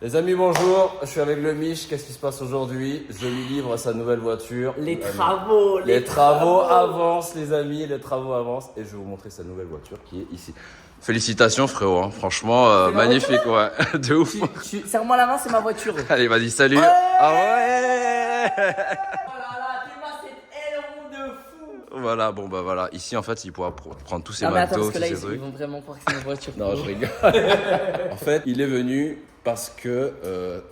Les amis, bonjour, je suis avec le Mich, qu'est-ce qui se passe aujourd'hui? Je lui livre sa nouvelle voiture. Les travaux avancent les amis, les travaux avancent et je vais vous montrer sa nouvelle voiture qui est ici. Félicitations frérot, hein. Franchement magnifique, ouais, de ouf. Serre-moi la main, c'est ma voiture. Allez, vas-y, salut. Ouais. Ah ouais. Oh là là, t'es ma cette aileron de fou. Voilà, bon bah voilà, ici en fait il pourra prendre tous ses Non mais attends, McDo, parce que tous là ses trucs. ils vont vraiment croire que c'est ma voiture. Non, je rigole. En fait, il est venu parce que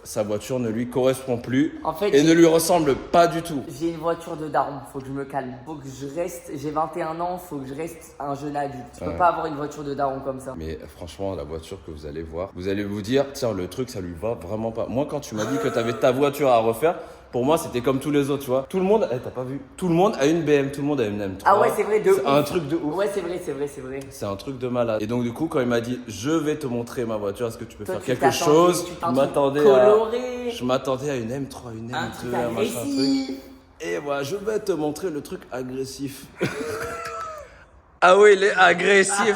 sa voiture ne lui correspond plus En fait, et ne lui ressemble pas du tout. J'ai une voiture de daron, faut que je me calme. Faut que je reste, j'ai 21 ans, faut que je reste un jeune adulte. Je peux pas avoir une voiture de daron comme ça. Mais franchement, la voiture que vous allez voir, vous allez vous dire, tiens, le truc, ça lui va vraiment pas. Moi, quand tu m'as dit que tu avais ta voiture à refaire, pour moi, c'était comme tous les autres, tu vois. Tout le monde, t'as pas vu? Tout le monde a une BM, tout le monde a une M3. Ah ouais, c'est vrai, de ouf. C'est un truc de ouf. Ouais, c'est vrai. C'est un truc de malade. Et donc, du coup, quand il m'a dit, je vais te montrer ma voiture, est-ce que tu peux Toi, faire tu quelque chose? coloré. Je m'attendais à une M3, une Un M2, truc un machin agressif. truc. Et voilà, je vais te montrer le truc agressif. Ah oui, il est agressif.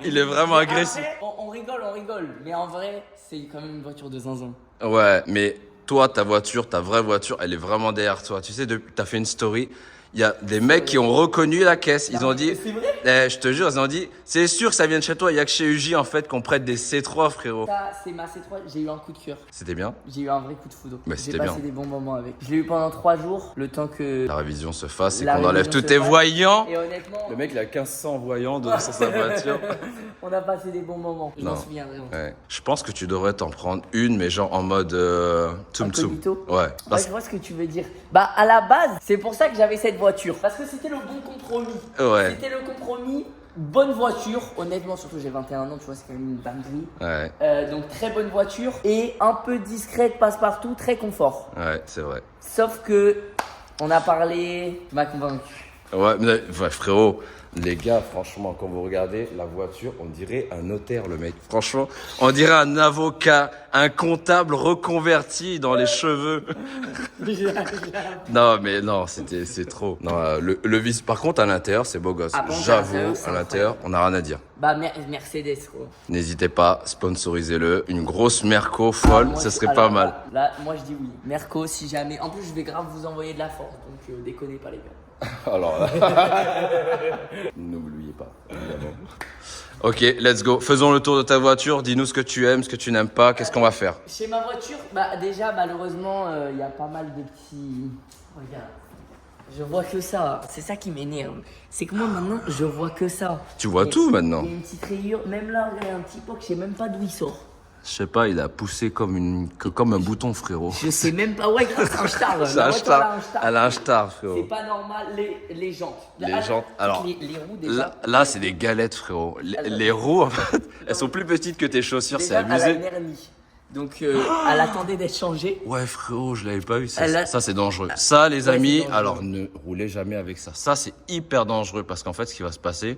Il est vraiment agressif. Après, on rigole. Mais en vrai, c'est quand même une voiture de zinzin. Ouais, mais toi, ta voiture, ta vraie voiture, elle est vraiment derrière toi. Tu sais, t'as fait une story. Il y a des mecs qui ont reconnu la caisse. Ils ont dit, C'est vrai? je te jure, ils ont dit, c'est sûr que ça vient de chez toi. Il y a que chez UJ en fait qu'on prête des C3, frérot. Ça, c'est ma C3. J'ai eu un coup de cœur. C'était bien. J'ai eu un vrai coup de foudre. Mais J'ai c'était passé bien. des bons moments avec. Je l'ai eu pendant 3 jours, le temps que. La révision se fasse et La qu'on enlève révision tous se tes fasse. voyants. Et honnêtement, Le mec, il a 1500 voyants sur sa voiture. on a passé des bons moments. Je m'en Non. souviens vraiment. Ouais. Je pense que tu devrais t'en prendre une, mais genre en mode tsum tsum. Incognito. Ouais. Ouais, je vois ce que tu veux dire. Bah, à la base, c'est pour ça que j'avais cette voiture. Parce que c'était le bon compromis. Ouais. C'était le compromis. Bonne voiture. Honnêtement, surtout j'ai 21 ans, tu vois, c'est quand même une dinguerie. Ouais. Donc, très bonne voiture. Et un peu discrète, passe-partout, très confort. Ouais, c'est vrai. Sauf que, on a parlé, tu m'as convaincu. Ouais, mais ouais, frérot, les gars, franchement, quand vous regardez la voiture, on dirait un notaire, le mec. Franchement, on dirait un avocat, un comptable reconverti dans les cheveux. Non, mais non, c'est trop. Non, le vis. Par contre, à l'intérieur, c'est beau gosse. Ah, bon, J'avoue, c'est à l'intérieur, on n'a rien à dire. Bah, Mercedes, quoi. N'hésitez pas, sponsorisez-le. Une grosse Merco folle, Moi, ce serait alors pas mal. Là, moi je dis oui. Merco, si jamais. En plus, je vais grave vous envoyer de la force. Donc, déconnez pas, les gars. Alors là. N'oubliez pas, évidemment. Ok, let's go. Faisons le tour de ta voiture. Dis-nous ce que tu aimes, ce que tu n'aimes pas. Qu'est-ce qu'on va faire? Chez ma voiture, bah, déjà, malheureusement, il y a pas mal de petits. Regarde. Je vois que ça. C'est ça qui m'énerve. C'est que moi, maintenant, je vois que ça. Tu vois Et tout maintenant. Il y a une petite rayure. Même là, regarde, il y a un petit poc. Je sais même pas d'où il sort. Je sais pas, il a poussé comme un bouton, frérot. Je sais même pas. Ouais, grave, c'est un star. C'est un star. Elle a un star, frérot. C'est pas normal. Les jantes. Les jantes. Alors, les roues, déjà. là c'est des galettes, frérot. Les roues, en fait, elles sont plus petites que tes chaussures, c'est Déjà, elle a abusé. une hernie. Donc, elle attendait d'être changée. Ouais, frérot, je l'avais pas vu. Elle a- Ça, c'est dangereux. Ça, les Ouais, amis, c'est dangereux. alors ne roulez jamais avec ça. Ça, c'est hyper dangereux parce qu'en fait, ce qui va se passer,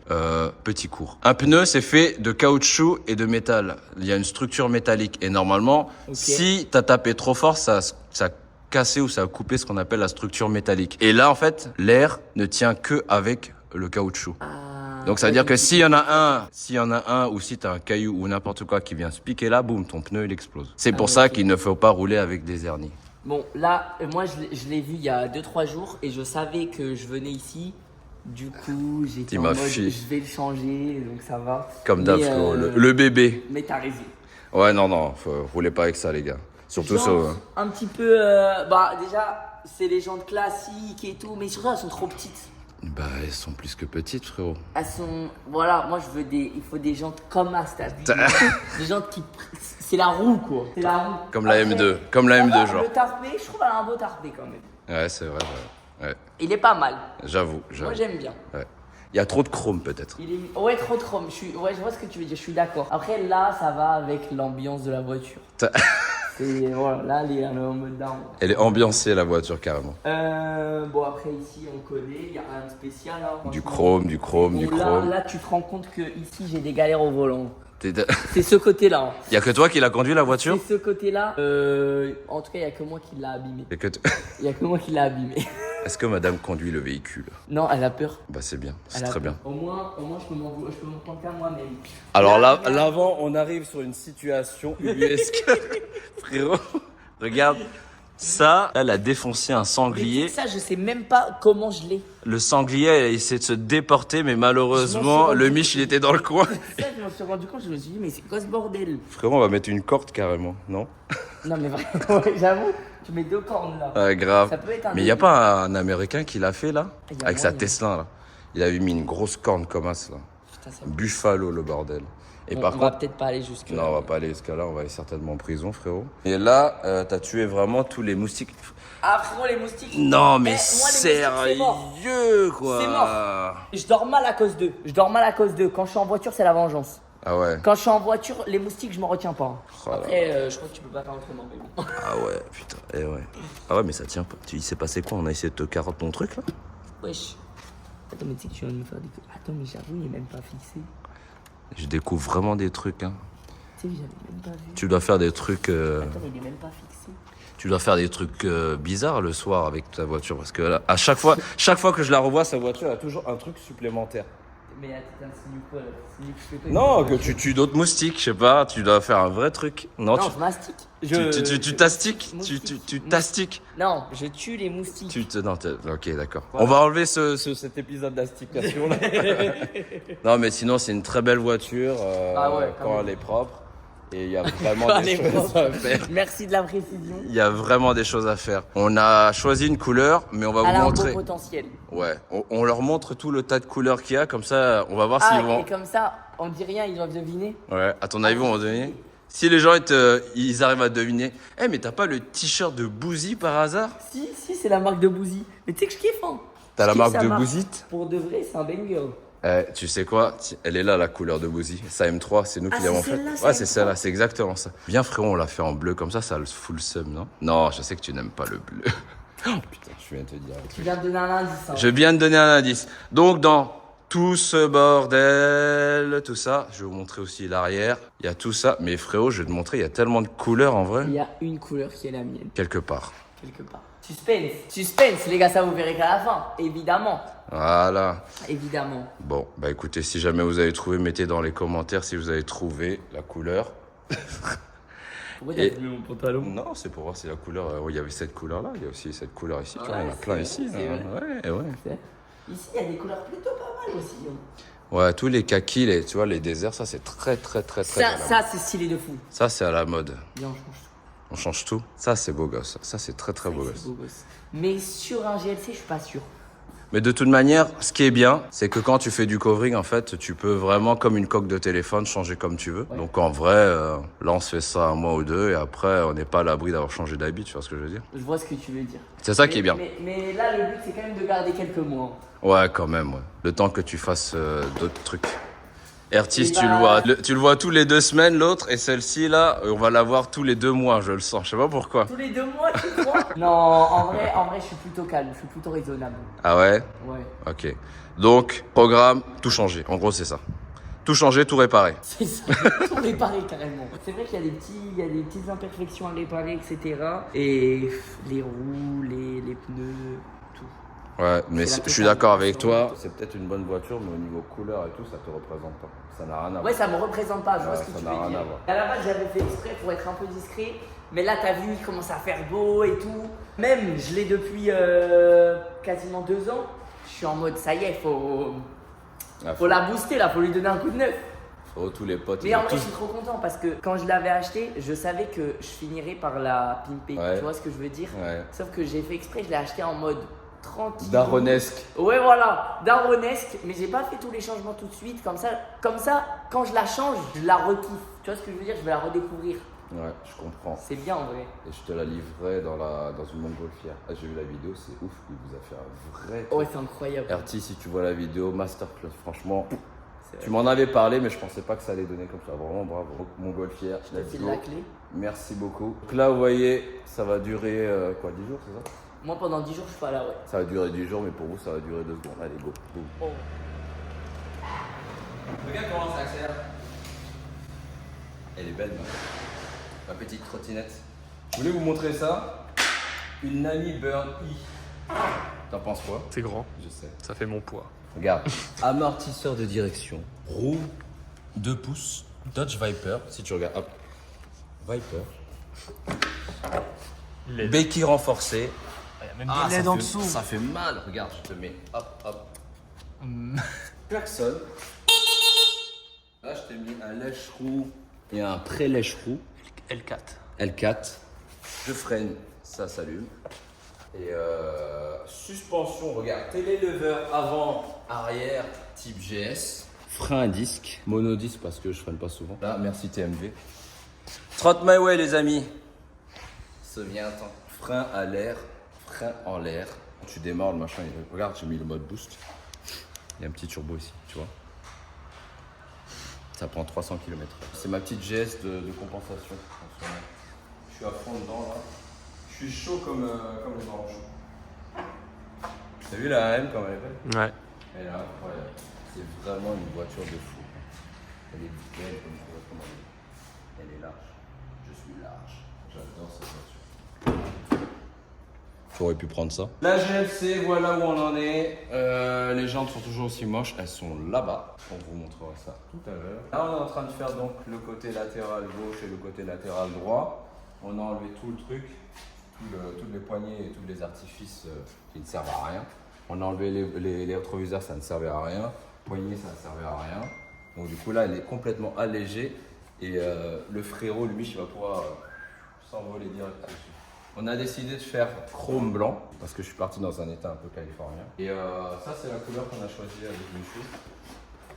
petit cours. Un pneu, c'est fait de caoutchouc et de métal. Il y a une structure métallique. Et normalement, si t'as tapé trop fort, ça a cassé ou ça a coupé ce qu'on appelle la structure métallique. Et là, en fait, l'air ne tient que avec le caoutchouc. Donc ça veut dire que s'il y en a un ou si t'as un caillou ou n'importe quoi qui vient se piquer là, boum, ton pneu il explose. C'est pour ça qu'il ne faut pas rouler avec des hernies. Bon, là, moi, je l'ai vu il y a 2-3 jours et je savais que je venais ici. Du coup, j'étais en mode, je vais le changer, donc ça va. Comme d'hab, frérot, le bébé. Mais t'as raison. Ouais, non, faut rouler pas avec ça, les gars. Surtout ça. Jantes, un petit peu, bah déjà, c'est les jantes classiques et tout, mais surtout, elles sont trop petites. Bah, elles sont plus que petites, frérot. Elles sont, voilà, moi, il faut des jantes comme As, t'as vu. Des jantes qui, c'est la roue, quoi. C'est la roue. Comme la M2, comme la M2, genre. Le tarpé, je trouve qu'elle a un beau tarpé quand même. Ouais, c'est vrai, ouais. Il est pas mal. J'avoue. Moi, j'aime bien. Ouais. Il y a trop de chrome, peut-être. Ouais, trop de chrome. Ouais, je vois ce que tu veux dire, je suis d'accord. Après, là, ça va avec l'ambiance de la voiture. Voilà, là, elle est en mode down. Elle est ambiancée, la voiture, carrément. Bon, après, ici, on connaît, il n'y a rien de spécial. Hein, Du chrome. Là, tu te rends compte que ici, j'ai des galères au volant. Il C'est ce côté-là. y a que toi qui l'as conduit, la voiture? C'est ce côté-là. En tout cas, il n'y a que moi qui l'a abîmé. Y a que Il n'y a que moi qui l'a abîmé. Est-ce que madame conduit le véhicule? Non, elle a peur. Bah c'est bien, c'est Elle a très peur. bien. Au moins je peux m'en prendre qu'à moi-même. Alors Là, l'avant, on arrive sur une situation ubuesque. Frérot, regarde. Ça, elle a défoncé un sanglier. Ça, je sais même pas comment je l'ai. Le sanglier, il essaie de se déporter, mais malheureusement, le Mich, il était dans le coin. Ça, je m'en suis rendu compte, je me suis dit, mais c'est quoi ce bordel? Frérot, on va mettre une corde carrément, non? Non, mais vraiment, ouais, j'avoue, tu mets 2 cornes là. Ouais, grave. Ça peut être un Mais il n'y a début. pas un Américain qui l'a fait là? Il y a Avec sa moyen. Tesla là. Il avait mis une grosse corne comme ça là. Putain, ça Buffalo le bordel. Et on, par on va contre, peut-être pas aller jusque non, on va pas aller jusqu'à là, on va aller certainement en prison, frérot. Et là, t'as tué vraiment tous les moustiques. Ah, frérot, les moustiques. Non, mais moi, les moustiques, c'est mort. sérieux quoi. C'est mort. Je dors mal à cause d'eux. Quand je suis en voiture, c'est la vengeance. Ah ouais. Quand je suis en voiture, les moustiques, je m'en retiens pas. Oh là Après, je crois que tu peux pas faire autrement, mais bon. Ah ouais, putain, eh ouais. Ah ouais, mais ça tient pas. Il s'est passé quoi? On a essayé de te carotte ton truc là? Wesh. Attends, mais tu sais que tu viens de me faire des... Attends, mais j'avoue, il est même pas fixé. Je découvre vraiment des trucs, hein. Tu sais, j'avais même pas vu. Tu dois faire des trucs. Attends, mais il est même pas fixé. Tu dois faire des trucs bizarres le soir avec ta voiture parce que là, à chaque fois que je la revois, sa voiture a toujours un truc supplémentaire. Mais attends, c'est quoi? Non, que tu tues d'autres moustiques, je sais pas. Tu dois faire un vrai truc. Non, Non, je mastique. tu tastiques. Moustique. Tu tastiques. Non, je tue les moustiques. Ok, d'accord. Voilà. On va enlever cet épisode d'astication là. Non, mais sinon, c'est une très belle voiture Ah ouais, quand quand même. elle est propre. Et il y a vraiment Quand des elle est choses propre. à faire. Merci de la précision. Il y a vraiment des choses à faire. On a choisi une couleur, mais on va Elle vous a un montrer. beau potentiel. Ouais, on leur montre tout le tas de couleurs qu'il y a, comme ça, on va voir Ah, s'ils vont. et comme ça, on dit rien, ils doivent deviner. Ouais, à ton avis, on va deviner. Si les gens ils arrivent à deviner. Eh, mais t'as pas le t-shirt de Bouzy par hasard? Si, c'est la marque de Bouzy. Mais tu sais que je kiffe, hein. T'as Je la kiffe marque sa de Bouzite? Pour de vrai, c'est un banger. Tu sais quoi? Elle est là, la couleur de Bouzy. Sa M3, c'est nous qui Ah, l'avons c'est fait. celle-là, Ouais, sa c'est M3. celle-là, c'est exactement ça. Viens, frérot, on l'a fait en bleu, comme ça le fout le seum, non? Non, je sais que tu n'aimes pas le bleu. Oh, putain, je viens de te dire un Tu truc. viens de donner un indice. Hein. Je viens de donner un indice. Donc, dans tout ce bordel, tout ça, je vais vous montrer aussi l'arrière. Il y a tout ça. Mais frérot, je vais te montrer, il y a tellement de couleurs en vrai. Il y a une couleur qui est la mienne, Quelque part. quelque part. Suspense, les gars, ça vous verrez qu'à la fin. Évidemment. Voilà. Évidemment. Bon, bah écoutez, si jamais vous avez trouvé, mettez dans les commentaires si vous avez trouvé la couleur. Pourquoi Et- t'as filmé mon pantalon? Non, c'est pour voir si la couleur... il y avait cette couleur-là, il y a aussi cette couleur ici. tu vois, Ouais, il y en a plein c'est ici. vrai, hein. Ouais. Ici, il y a des couleurs plutôt pas mal aussi. Hein. Ouais, tous les kakis, tu vois, les déserts, ça c'est très à la mode. Ça c'est stylé de fou. Ça, c'est à la mode. Bien, on change tout. On change tout. Ça, c'est beau gosse. Ça, c'est très beau C'est gosse. beau gosse. Mais sur un GLC, je suis pas sûr. Mais de toute manière, ce qui est bien, c'est que quand tu fais du covering, en fait, tu peux vraiment, comme une coque de téléphone, changer comme tu veux. Ouais. Donc en vrai, là, on se fait ça un mois ou deux, et après, on n'est pas à l'abri d'avoir changé d'habit, tu vois ce que je veux dire? Je vois ce que tu veux dire. C'est ça qui est bien. Mais là, le but, c'est quand même de garder quelques mois. Ouais, quand même, ouais. Le temps que tu fasses d'autres trucs. Ertis, Et tu bah- tu le vois tous les 2 semaines, l'autre, et celle-ci, là, on va la voir tous les 2 mois, je le sens. Je sais pas pourquoi. Tous les 2 mois, tu crois? Non, en vrai, je suis plutôt calme, je suis plutôt raisonnable. Ah ouais? Ouais. Ok. Donc, programme, tout changer. En gros, c'est ça. Tout changer, tout réparer. C'est ça, tout réparer carrément. C'est vrai qu'il y a des petites imperfections à réparer, etc. Et les roues, les pneus, tout. Ouais, mais C'est la je suis totale. d'accord avec toi. C'est peut-être une bonne voiture, mais au niveau couleur et tout, ça te représente pas. Ça n'a rien à voir. Ouais, ça me représente pas, je vois Ouais, ce que ça tu n'a veux rien dire. à voir. À la base, j'avais fait exprès pour être un peu discret, mais là, t'as vu, il commence à faire beau et tout. Même, je l'ai depuis quasiment 2 ans. Je suis en mode, ça y est, faut Ah, la booster là, faut lui donner un coup de neuf. Frérot, tous les potes. Mais ils en ont vrai, tous- je suis trop content parce que quand je l'avais acheté, je savais que je finirais par la pimper. Ouais. Tu vois ce que je veux dire? Ouais. Sauf que j'ai fait exprès, je l'ai acheté en mode tranquille. Daronesque. Ouais, voilà, daronesque, mais j'ai pas fait tous les changements tout de suite. Comme ça, quand je la change, je la rekiffe. Tu vois ce que je veux dire? Je vais la redécouvrir. Ouais, je comprends. C'est bien en vrai. Et je te la livrerai dans une montgolfière. Ah, j'ai vu la vidéo, c'est ouf. Il vous a fait un vrai. Ouais, c'est incroyable. Erti, si tu vois la vidéo, masterclass, franchement. C'est Tu vrai. m'en avais parlé, mais je pensais pas que ça allait donner comme ça. Vraiment bravo. Montgolfière, Je te let's file go. la clé. Merci beaucoup. Donc là, vous voyez, ça va durer quoi, 10 jours, c'est ça? Moi, pendant 10 jours, je suis pas là, ouais. Ça va durer 10 jours, mais pour vous, ça va durer 2 secondes. Allez, go. Boum. Oh. Regarde comment ça accélère. Elle est belle, ma petite trottinette. Je voulais vous montrer ça. Une Nani Burn E. T'en penses quoi? C'est grand. Je sais. Ça fait mon poids. Regarde. Amortisseur de direction. Roue 2 pouces. Dodge Viper. Si tu regardes, hop. Viper. LED. Béquille renforcée. Il y a même Ah, des LED ça en fait- dessous. Ça fait mal. Regarde, je te mets. Hop, hop. Klaxon. Là, je t'ai mis un lèche-roue et un pré-lèche-roue. L4. L4. Je freine, ça s'allume. Et suspension, regarde, télélever avant, arrière, type GS. Frein à disque, monodisque parce que je freine pas souvent. Là, merci TMV. Trot my way les amis. Ça vient temps. Frein à l'air, frein en l'air. Tu démarres le machin, regarde, j'ai mis le mode boost. Il y a un petit turbo ici, tu vois. Ça prend 300 km. C'est ma petite GS de compensation. En ce moment. Je suis à fond dedans là. Je suis chaud comme les oranges. T'as vu la AM comme elle est belle? Ouais. Elle est incroyable. C'est vraiment une voiture de fou. Elle est belle comme je vois comment elle est. Elle est large. Je suis large. J'adore cette voiture. Tu aurais pu prendre ça. La GLC, voilà où on en est. Les jantes sont toujours aussi moches. Elles sont là-bas. On vous montrera ça tout à l'heure. Là, on est en train de faire donc le côté latéral gauche et le côté latéral droit. On a enlevé tout le truc, toutes les poignées et tous les artifices qui ne servent à rien. On a enlevé les rétroviseurs, ça ne servait à rien. Poignée, ça ne servait à rien. Donc du coup là, elle est complètement allégée. Et le frérot, lui, il va pouvoir s'envoler direct dessus. On a décidé de faire chrome blanc parce que je suis parti dans un état un peu californien. Et ça, c'est la couleur qu'on a choisie avec Michou.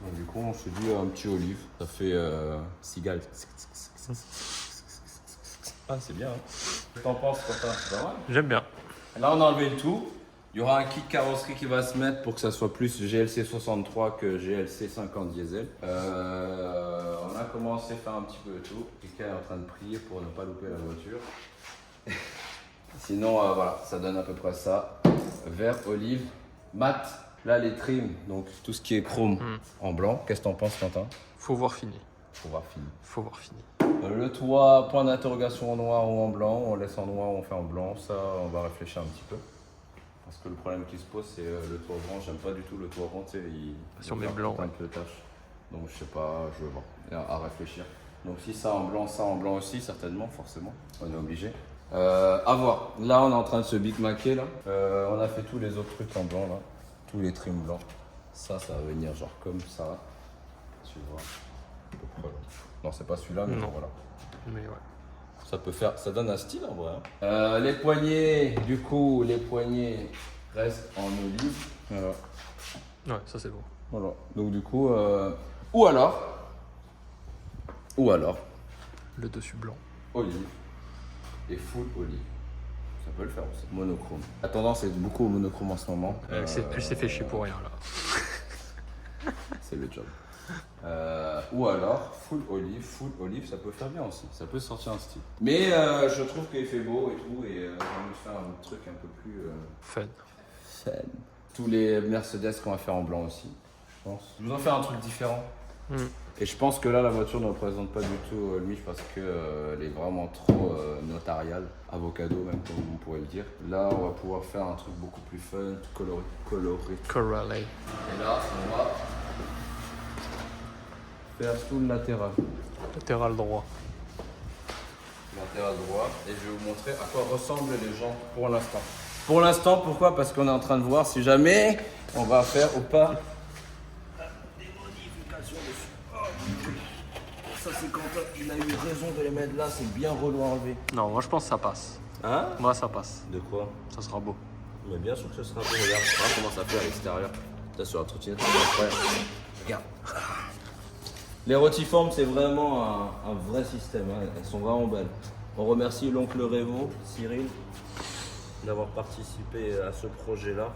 Donc du coup, on se dit un petit olive. Ça fait cigale. Ah, c'est bien. Hein. T'en penses, Quentin? C'est pas mal. J'aime bien. Là, on a enlevé le tout. Il y aura un kit carrosserie qui va se mettre pour que ça soit plus GLC 63 que GLC 50 diesel. On a commencé à faire un petit peu de tout. Quelqu'un est en train de prier pour ne pas louper la voiture. Sinon, voilà, ça donne à peu près ça. Vert, olive, mat. Là, les trims, donc tout ce qui est chrome en blanc. Qu'est-ce que t'en penses, Quentin? Faut voir fini. Faut voir fini. Faut voir fini. Le toit, point d'interrogation en noir ou en blanc. On laisse en noir ou on fait en blanc. Ça, on va réfléchir un petit peu. Parce que le problème qui se pose, c'est le toit rond. J'aime pas du tout le toit rond. Tu sais, Sur il mes blancs, un peu de tâche. Donc, je sais pas, je vais voir. À réfléchir. Donc, si ça en blanc aussi, certainement, forcément. On est obligé. À voir. Là, on est en train de se big-maquer. Là. On a fait tous les autres trucs en blanc. Là. Tous les trims blancs. Ça va venir genre comme ça. Tu vois. À peu près. Non, c'est pas celui-là, mais Non. voilà. Mais ouais. Ça peut faire, ça donne un style en vrai. Hein. Les poignées, du coup, les poignées restent en olive. Voilà. Ouais, ça c'est bon. Voilà. Donc du coup, ou alors, Le dessus blanc. olive et full olive. Ça peut le faire aussi. Monochrome. La tendance est beaucoup au monochrome en ce moment. Elle s'est fait chier pour rien là. C'est le job. Ou alors, full olive, ça peut faire bien aussi. Ça peut sortir un style. Mais je trouve qu'il fait beau et tout, et j'ai envie de faire un truc un peu plus Fun. fun. Tous les Mercedes qu'on va faire en blanc aussi, je pense. Je vais en faire un truc différent. Et je pense que là, la voiture ne représente pas du tout le Mich parce qu'elle est vraiment trop notariale, avocado même, comme on pourrait le dire. Là, on va pouvoir faire un truc beaucoup plus fun, coloré. Corrallé. Et là, on va faire tout le latéral. Latéral droit. Latéral droit. Et je vais vous montrer à quoi ressemblent les gens pour l'instant. Pour l'instant, pourquoi? Parce qu'on est en train de voir si jamais on va faire ou pas des modifications dessus. Oh. Ça, c'est quand il a eu raison de les mettre là, c'est bien relou à enlever. Non, moi je pense que ça passe. Hein? Moi ça passe. De quoi? Ça sera beau. Mais bien sûr que ce sera beau, regarde. Regarde comment ça fait à l'extérieur. Là, sur la trottinette, c'est incroyable. Regarde. Les rotiformes, c'est vraiment un vrai système. Hein. Elles sont vraiment belles. On remercie l'oncle Révo, Cyril, d'avoir participé à ce projet-là.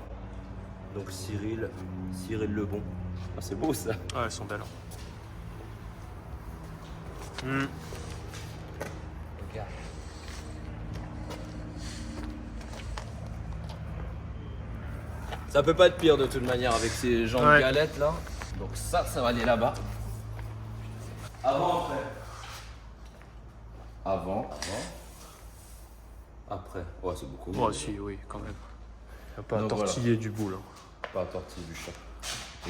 Donc Cyril Lebon. Ah, c'est beau ça. Ouais, elles sont belles. Regarde. Ça peut pas être pire de toute manière avec ces jambes Ouais. galettes là. Donc ça va aller là-bas. Avant, après. Avant. Après. Ouais, c'est beaucoup mieux. Moi aussi, oui, quand même. Il n'y a pas à Donc, tortiller du bout là. Pas à tortiller du chat.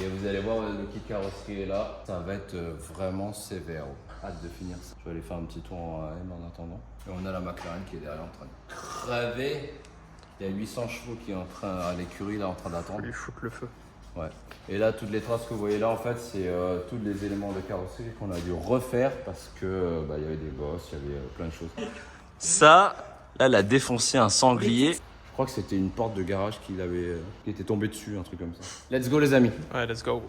Et vous allez voir, le kit carrosserie est là. Ça va être vraiment sévère. Hâte de finir ça. Je vais aller faire un petit tour en AM en attendant. Et on a la McLaren qui est derrière en train de crever. Il y a 800 chevaux qui est en train, à l'écurie là en train d'attendre. Il fout le feu. Ouais. Et là, toutes les traces que vous voyez là, en fait, c'est tous les éléments de carrosserie qu'on a dû refaire parce que il y avait des bosses, il y avait plein de choses. Ça, là, elle a défoncé un sanglier. Je crois que c'était une porte de garage qui était tombée dessus, un truc comme ça. Let's go les amis. Ouais, let's go.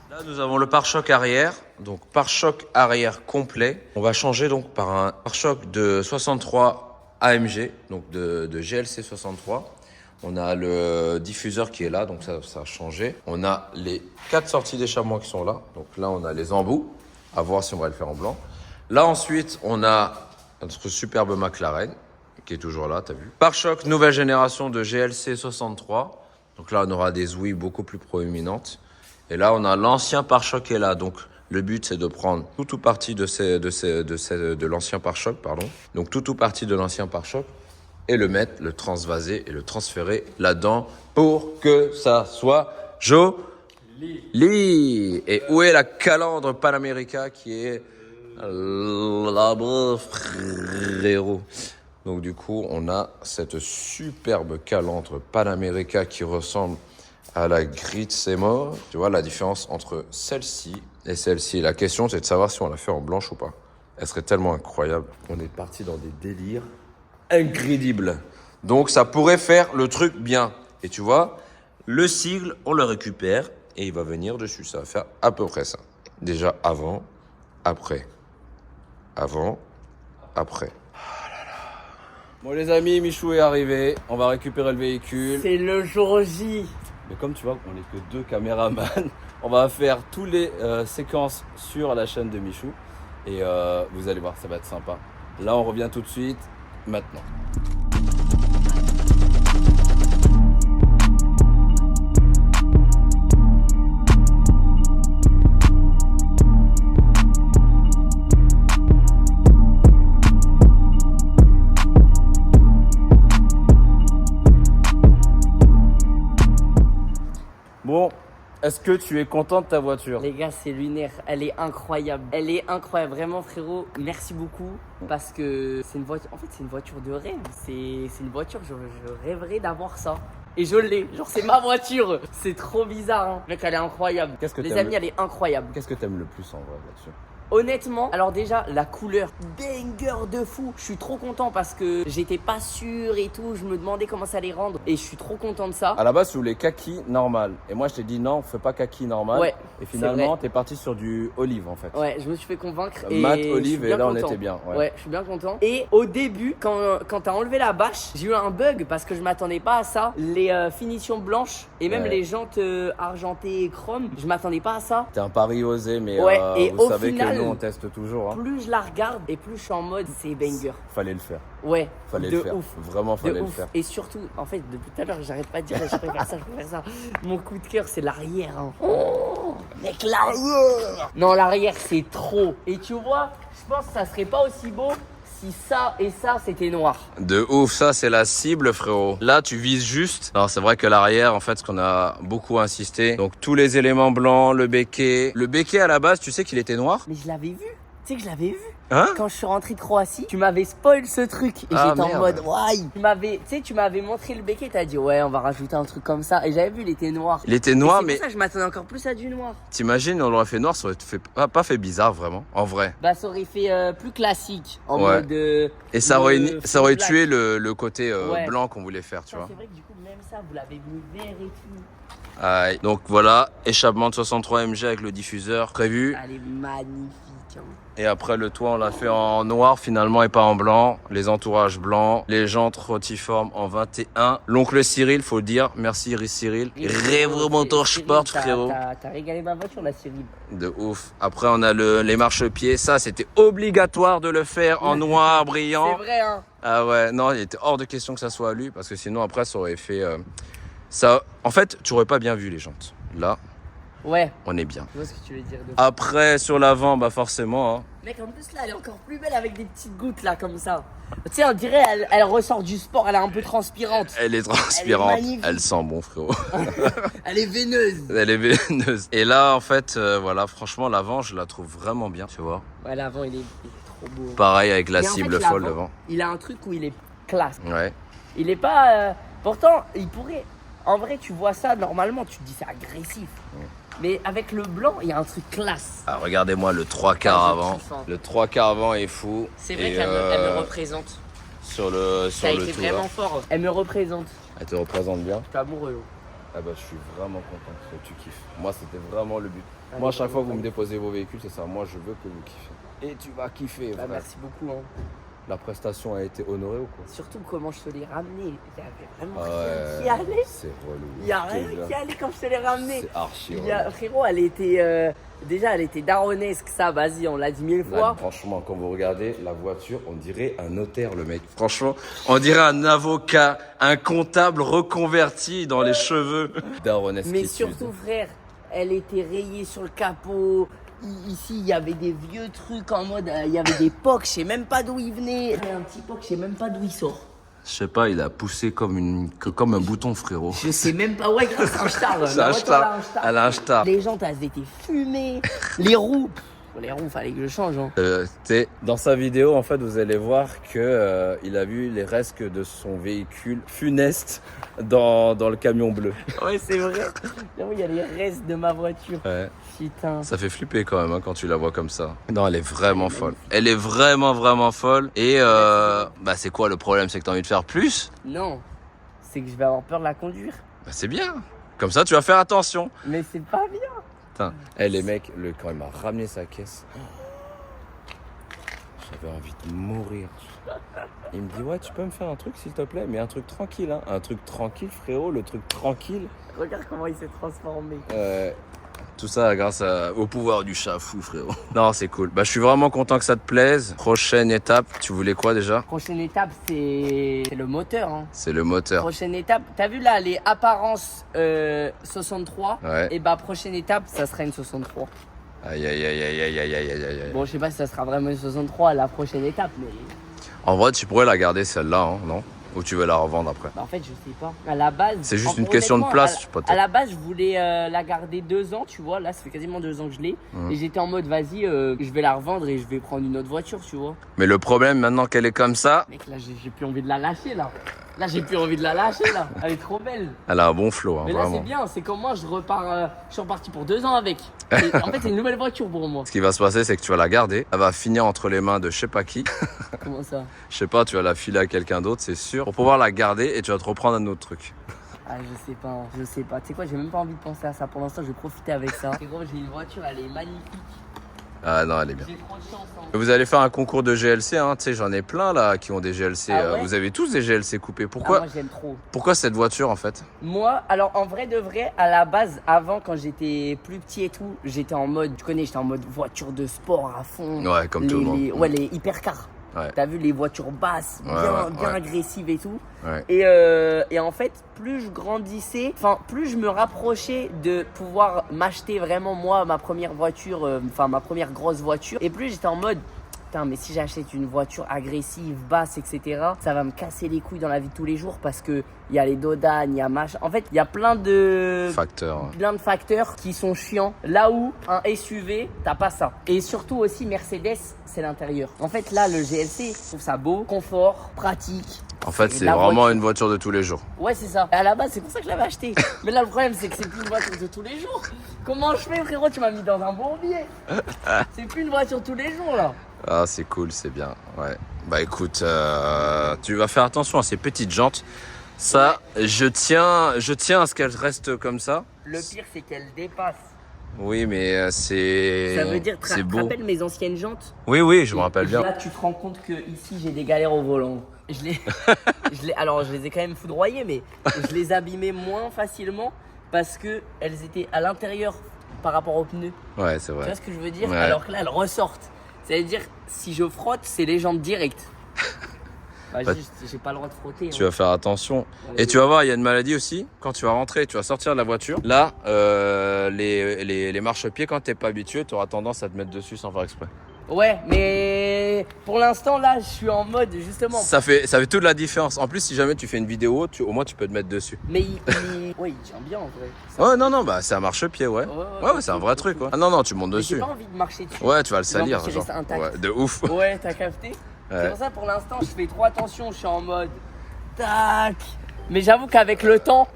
Là, nous avons le pare-choc arrière, donc pare-choc arrière complet. On va changer donc par un pare-choc de 63 AMG, donc de GLC 63. On a le diffuseur qui est là, donc ça a changé. On a les 4 sorties d'échappement qui sont là. Donc là, on a les embouts, à voir si on va le faire en blanc. Là, ensuite, on a notre superbe McLaren, qui est toujours là, t'as vu. Pare-choc nouvelle génération de GLC 63. Donc là, on aura des ouïes beaucoup plus proéminentes. Et là, on a l'ancien pare-choc qui est là. Donc, le but, c'est de prendre tout partie de l'ancien pare-choc, pardon. Donc, tout partie de l'ancien pare-choc et le mettre, le transvaser et le transférer là-dedans pour que ça soit joli. Et où est la calandre Panamérica qui est là-bas, frérot. Donc, du coup, on a cette superbe calandre Panamérica qui ressemble à la Gritsemo. Tu vois la différence entre celle-ci et celle-ci. La question, c'est de savoir si on la fait en blanche ou pas. Elle serait tellement incroyable. On est parti dans des délires incroyables. Donc, ça pourrait faire le truc bien. Et tu vois, le sigle, on le récupère et il va venir dessus. Ça va faire à peu près ça. Déjà avant, après. Avant, après. Bon les amis, Michou est arrivé. On va récupérer le véhicule. C'est le jour J. Mais comme tu vois qu'on n'est que 2 caméramans, on va faire toutes les séquences sur la chaîne de Michou. Et vous allez voir, ça va être sympa. Là, on revient tout de suite, maintenant. Bon, est-ce que tu es content de ta voiture? Les gars, c'est lunaire. Elle est incroyable. Elle est incroyable. Vraiment, frérot, merci beaucoup. Parce que c'est une voiture. En fait, c'est une voiture de rêve. C'est une voiture, je rêverais d'avoir ça. Et je l'ai. Genre, c'est ma voiture. C'est trop bizarre, hein. Mec, elle est incroyable. Les amis, elle est incroyable. Qu'est-ce que t'aimes le plus en vrai là-dessus? Honnêtement, alors déjà, la couleur, banger de fou. Je suis trop content parce que j'étais pas sûr et tout. Je me demandais comment ça allait rendre. Et je suis trop content de ça. À la base, tu voulais kaki normal. Et moi, je t'ai dit non, fais pas kaki normal. Ouais. Et finalement, t'es parti sur du olive en fait. Ouais, je me suis fait convaincre. Mat Et olive, et là, on content. était bien. Ouais, je suis bien content. Et au début, quand t'as enlevé la bâche, j'ai eu un bug parce que je m'attendais pas à ça. Les finitions blanches et même les jantes argentées et chrome, je m'attendais pas à ça. C'était un pari osé, mais Ouais, et vous au savez final, que nous, on teste toujours. Hein. Plus je la regarde et plus je suis en mode c'est banger. Fallait le faire. Ouais, Fallait de le faire. ouf. Vraiment, fallait De le ouf. faire. Et surtout, en fait, depuis tout à l'heure, j'arrête pas de dire je préfère ça, je préfère ça. Mon coup de cœur, c'est l'arrière. Hein. Oh, mec, l'arrière. Non, l'arrière, c'est trop. Et tu vois, je pense que ça serait pas aussi beau si ça et ça, c'était noir. De ouf, ça c'est la cible frérot. Là tu vises juste. Alors c'est vrai que l'arrière en fait ce qu'on a beaucoup insisté. Donc tous les éléments blancs, le béquet. Le béquet à la base tu sais qu'il était noir. Mais je l'avais vu. Tu sais que je l'avais vu. Hein? Quand je suis rentré de Croatie, tu m'avais spoil ce truc. Et Ah, j'étais en merde. mode, ouais. Tu m'avais montré le béquet, t'as dit, ouais, on va rajouter un truc comme ça. Et j'avais vu, il était noir. Il était Et noir c'est mais pour ça que je m'attendais encore plus à du noir. t'imagines on l'aurait fait noir ça aurait fait, pas fait bizarre vraiment en vrai. Bah, ça aurait fait plus classique. En Ouais. mode. Et ça aurait tué le côté Ouais. blanc qu'on voulait faire tu vois. C'est vrai que du coup, même ça, vous l'avez mis vert et tout. Aïe. Donc voilà, échappement de 63 MG avec le diffuseur prévu. Elle est magnifique. Hein. Et après le toit on l'a fait en noir finalement et pas en blanc. Les entourages blancs, les jantes rotiformes en 21. L'oncle Cyril, faut le dire, merci Cyril. Rêve Motorsport frérot. T'as régalé ma voiture là, Cyril. De ouf. Après on a les marchepieds, ça c'était obligatoire de le faire en noir brillant. C'est vrai, hein. Ah ouais, non, il était hors de question que ça soit à lui parce que sinon après ça aurait fait ça. En fait, tu aurais pas bien vu les jantes. Là, Ouais, on est bien. je vois ce que tu veux dire. Après sur l'avant, bah forcément, hein, Mec, en plus là, elle est encore plus belle avec des petites gouttes là, comme ça. Tu sais, on dirait, elle ressort du sport, elle est un peu transpirante. Elle est transpirante. magnifique. Elle sent bon, frérot. Elle est veineuse. Elle est veineuse. Et là, en fait, voilà, franchement, l'avant, je la trouve vraiment bien, tu vois. Ouais, l'avant, il est trop beau. Pareil avec la Mais en cible fait, folle l'avant, devant. Il a un truc où il est classe. Ouais. Il est pas. Pourtant, il pourrait. En vrai, tu vois ça, normalement, tu te dis c'est agressif. Mais avec le blanc, il y a un truc classe. Ah, regardez-moi le 3 quarts Ah, je avant. kiffe, hein. Le 3 quarts avant est fou. C'est vrai Et, qu'elle elle me représente. Sur le Ça a tout, été là. vraiment fort. Elle me représente. Elle te représente bien. Je suis amoureux. Oh. Ah bah je suis vraiment content que tu kiffes. Moi c'était vraiment le but. Allez, Moi à chaque fois que vous allez. me déposez vos véhicules, c'est ça. Moi je veux que vous kiffiez. Et tu vas kiffer, Bah, frère. merci beaucoup. Hein. La prestation a été honorée ou quoi? Surtout comment je te l'ai ramené. Il y avait vraiment Ah rien qui allait. c'est relou. Il y a je te rien jure. qui allait quand je te l'ai ramené. C'est archi Il y a, relou. frérot, elle était. Déjà, elle était daronesque, ça, vas-y, on l'a dit 1000 Là, fois. franchement, quand vous regardez la voiture, on dirait un notaire, le mec. Franchement, on dirait un avocat, un comptable reconverti dans les cheveux. Daronesque. Mais surtout, frère, elle était rayée sur le capot. Ici, il y avait des vieux trucs en mode. Il y avait des pocs, je sais même pas d'où ils venaient. Il y a un petit poc, je sais même pas d'où il sort. Je sais pas, il a poussé comme un bouton, frérot. Je sais même pas, ouais, grâce à un star. C'est un star. Elle a un star. Les jantes, elles étaient fumées. Les roues, les roues, fallait que je change. Hein. Dans sa vidéo, en fait, vous allez voir que il a vu les restes de son véhicule funeste dans le camion bleu. Ouais, c'est vrai. Il y a les restes de ma voiture. Ouais. Putain. Ça fait flipper quand même hein, quand tu la vois comme ça. Non, elle est vraiment folle. Elle est vraiment folle. Et bah c'est quoi le problème? C'est que t'as envie de faire plus? Non, c'est que je vais avoir peur de la conduire. Bah c'est bien. Comme ça, tu vas faire attention. Mais c'est pas bien. Putain, les mecs, quand il m'a ramené sa caisse, j'avais envie de mourir. Il me dit ouais, tu peux me faire un truc s'il te plaît, mais un truc tranquille, hein. Un truc tranquille, frérot, le truc tranquille. Regarde comment il s'est transformé. Tout ça grâce au pouvoir du chat fou, frérot. Non, c'est cool. Bah, je suis vraiment content que ça te plaise. Prochaine étape, tu voulais quoi déjà? Prochaine étape, c'est le moteur. Hein. C'est le moteur. Prochaine étape, t'as vu là les apparences 63 Ouais. Et bah prochaine étape, ça sera une 63. Aïe, aïe, aïe, aïe, aïe, aïe, aïe, aïe, aïe. Bon, je sais pas si ça sera vraiment une 63 à la prochaine étape, mais En vrai, tu pourrais la garder celle-là, hein, non? Ou tu veux la revendre après? bah, en fait, je sais pas. À la base, C'est juste une question de honnêtement, place, je sais pas. À la base, je voulais la garder 2 ans, tu vois. Là, ça fait quasiment 2 ans que je l'ai. Et j'étais en mode, vas-y, je vais la revendre et je vais prendre une autre voiture, tu vois. Mais le problème, maintenant qu'elle est comme ça, Mec, là, j'ai plus envie de la lâcher, là. Là, j'ai plus envie de la lâcher, là. Elle est trop belle. elle a un bon flow, hein, Mais là, c'est vraiment. bien. C'est comme moi, je repars. Je suis reparti pour 2 ans avec. Et, en fait, c'est une nouvelle voiture pour moi. Ce qui va se passer, c'est que tu vas la garder. Elle va finir entre les mains de je sais pas qui. Comment ça? Je sais pas, tu vas la filer à quelqu'un d'autre, c'est sûr. Pour pouvoir la garder et tu vas te reprendre un autre truc. Ah, je sais pas. Je sais pas. Tu sais quoi, j'ai même pas envie de penser à ça. Pour l'instant, je vais profiter avec ça. C'est gros, j'ai une voiture, elle est magnifique. Ah non, elle est bien. J'ai trop de chance. Hein. Vous allez faire un concours de GLC, hein. Tu sais, j'en ai plein là qui ont des GLC. Ah ouais Vous avez tous des GLC coupés. Ah, Pourquoi, moi, j'aime trop. pourquoi cette voiture en fait? Moi, alors en vrai de vrai, à la base, avant quand j'étais plus petit et tout, j'étais en mode, tu connais, j'étais en mode voiture de sport à fond. Ouais, comme tout le monde. Ouais, les hypercars. Ouais. T'as vu les voitures basses, Ouais, bien, ouais, bien ouais. agressives et tout. Ouais. Et en fait, plus je grandissais, enfin plus je me rapprochais de pouvoir m'acheter vraiment moi ma première voiture, enfin ma première grosse voiture. Et plus j'étais en mode, putain, mais si j'achète une voiture agressive, basse, etc., ça va me casser les couilles dans la vie de tous les jours parce que il y a les dodanes, il y a machin. En fait, il y a plein de facteurs qui sont chiants. Là où un SUV, t'as pas ça. Et surtout aussi Mercedes, c'est l'intérieur. En fait, là, le GLC, je trouve ça beau, confort, pratique. En fait, C'est c'est la vraiment voiture. une voiture de tous les jours. Ouais, c'est ça. À la base, c'est pour ça que je l'avais acheté. Mais là, le problème, c'est que c'est plus une voiture de tous les jours. Comment je fais, frérot? Tu m'as mis dans un bourbier. C'est plus une voiture de tous les jours, là. Ah, c'est cool, c'est bien. Ouais. Bah écoute, tu vas faire attention à ces petites jantes. Ça, je tiens à ce qu'elles restent comme ça. Le pire, c'est qu'elle dépasse. Oui, mais c'est. Ça veut dire, tu c'est te beau. rappelles mes anciennes jantes? Oui, je me rappelle bien. Là, tu te rends compte que ici, j'ai des galères au volant. Alors, je les ai quand même foudroyées, mais je les abîmais moins facilement parce que elles étaient à l'intérieur par rapport aux pneus. Ouais, c'est Tu vrai. vois ce que je veux dire? Ouais. Alors que là, elles ressortent. C'est-à-dire, si je frotte, c'est les jantes directes. Bah, Bah, juste, j'ai pas le droit de frotter. Tu hein. vas faire attention. Et tu vas voir, il y a une maladie aussi. Quand tu vas rentrer, tu vas sortir de la voiture. Là, les marchepieds, quand t'es pas habitué, tu auras tendance à te mettre dessus sans faire exprès. Ouais, mais pour l'instant, là, je suis en mode, justement. Ça fait toute la différence. En plus, si jamais tu fais une vidéo, au moins tu peux te mettre dessus. Mais ouais, il tient bien en vrai. Ouais, non, bah c'est un marche-pied, ouais. Ouais, c'est un vrai truc, ouais. Ah non, tu montes Mais j'ai dessus. pas envie de marcher dessus. Ouais, tu vas le J'ai envie salir, qu'il genre. reste intact. Ouais, de ouf. Ouais, t'as capté. C'est pour ça, pour l'instant, je fais trop attention. Je suis en mode, tac. Mais j'avoue qu'avec le temps,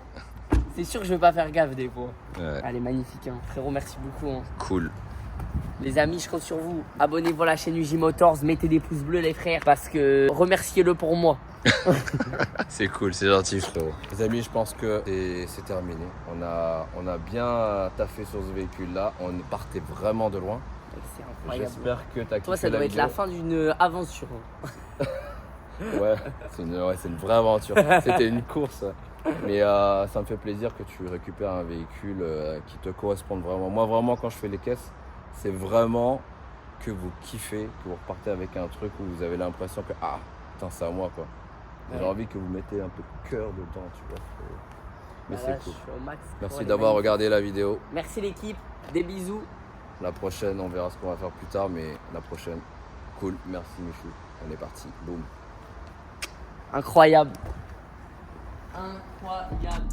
c'est sûr que je vais pas faire gaffe des fois. Ouais. Elle est magnifique, hein. Frérot, merci beaucoup. Hein. Cool. Les amis, je compte sur vous. Abonnez-vous à la chaîne UJ Motors, mettez des pouces bleus les frères parce que remerciez-le pour moi. C'est cool, c'est gentil frérot. Les amis, je pense que c'est terminé. On a bien taffé sur ce véhicule là. On partait vraiment de loin. C'est incroyable. J'espère que t'as kiffé. Toi, ça doit être la fin d'une aventure. Ouais, c'est une vraie aventure. C'était une course. Mais ça me fait plaisir que tu récupères un véhicule qui te corresponde vraiment. Moi, vraiment, quand je fais les caisses, c'est vraiment que vous kiffez, que vous repartez avec un truc où vous avez l'impression que ah, putain, c'est à moi quoi. J'ai envie que vous mettez un peu de cœur dedans, tu vois. Mais c'est cool. Merci d'avoir regardé la vidéo. Merci l'équipe, des bisous. La prochaine, on verra ce qu'on va faire plus tard, mais la prochaine, cool. Merci Michou. On est parti. Boum. Incroyable. Incroyable.